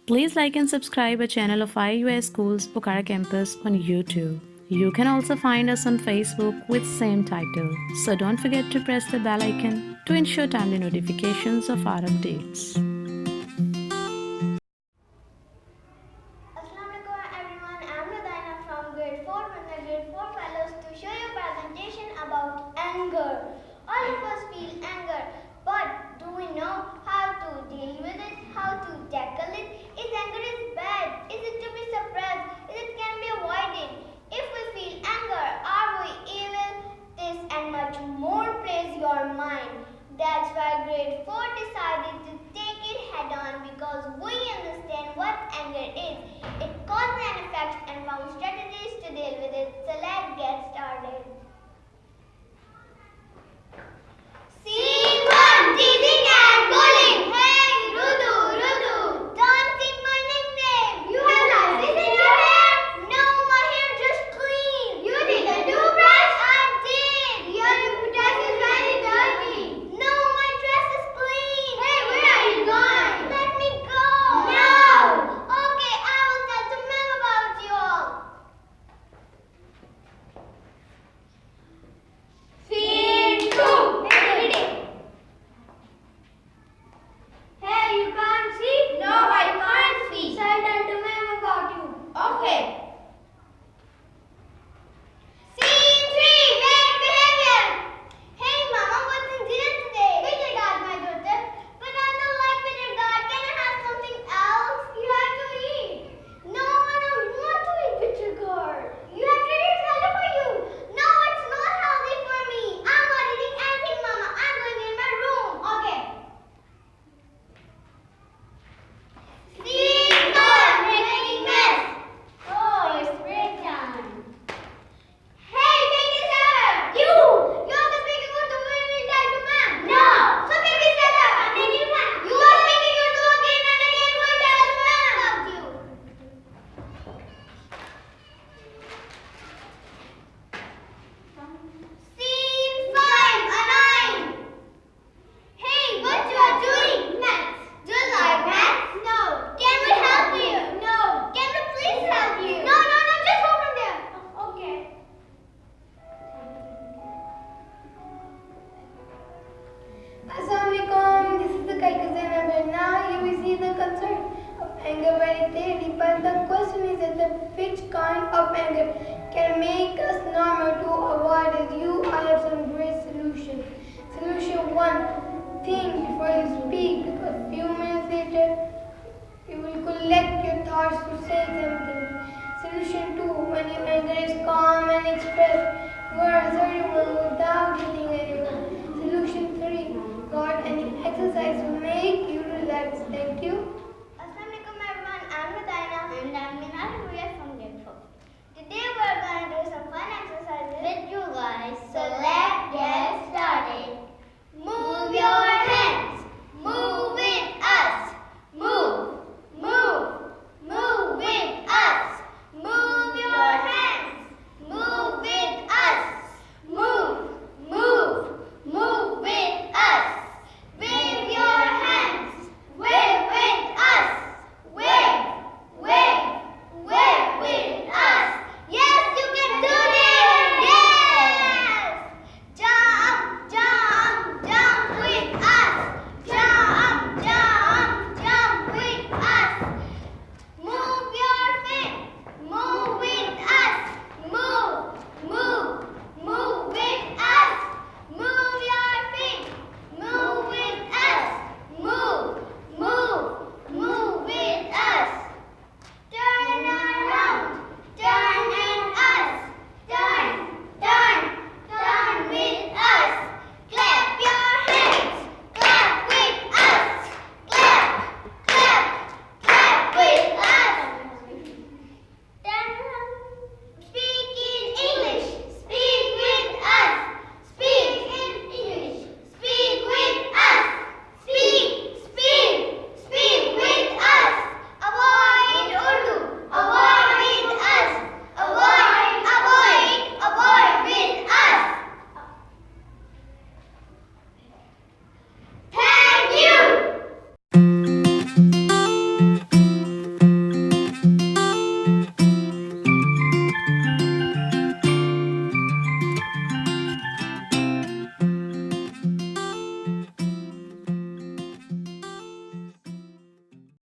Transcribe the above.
Please like and subscribe our channel of IUS Schools Pokhara Campus on YouTube. You can also find us on Facebook with same title. So don't forget to press the bell icon to ensure timely notifications of our updates. Assalamualaikum everyone, I am Rudaina from grade 4 with my grade 4 fellows to show you a presentation about anger. All of us feel anger, but do we know how to deal with it, how to tackle it? Is anger bad? Is it to be suppressed? Is it can be avoided? If we feel anger, are we evil? This and much more plays your mind. That's why grade 4 decided to take it head on because we understand what anger is. It causes and effects and found strategies to deal with it. So let's get started. Scene 1, teasing and bullying. Hey, Rudu, don't take my nickname. You have lice in your hair? No, my hair just clean. You did a toothbrush? I did. Your dress is very dirty. No, my dress is clean. Hey, where are you going? Let me go. No. Okay, I will tell to ma'am about you all. Scene 2, reading. Hey, you can't see? No, I can't see. So I'll tell to ma'am about you. Okay. Scene 3, bad behavior. Hey, Mama, what's in dinner today? Bitter gourd, my daughter. But I don't like bitter gourd. Can I have something else? You have to eat. No, I don't want to eat bitter gourd. You have to eat. It's healthy for you. No, it's not healthy for me. I'm not eating anything, Mama. I'm going in my room. Okay. Scene 4, making mess. Oh, it's break time. Hey, take this over. You are the speaking of the way we tell to ma'am. No. So take this over. And then you can. You are speaking your two again and again. We tell to ma'am about you. Scene 5, annoying. Hey, what you are doing? Maths. Do you like maths? No. Can we help you? No. Can we please help you? No, just go from there. Okay. Assalamualaikum, this is Daqayqa zainab and now you will see the concept of anger very clearly, but the question is that which kind of anger can make us normal to avoid it. I have some great solutions. Solution 1, think before you speak because few minutes later you will collect your thoughts to say something. Solution 2, when your anger is calm and expressed, you are assertive without hitting anyone. Solution 3, got any exercise to make you relax. Thank you. Assalamualaikum everyone, I'm Rudaina and I'm Minahil Ismaeel from grade 4. Today we're going to do some fun exercises with you guys. So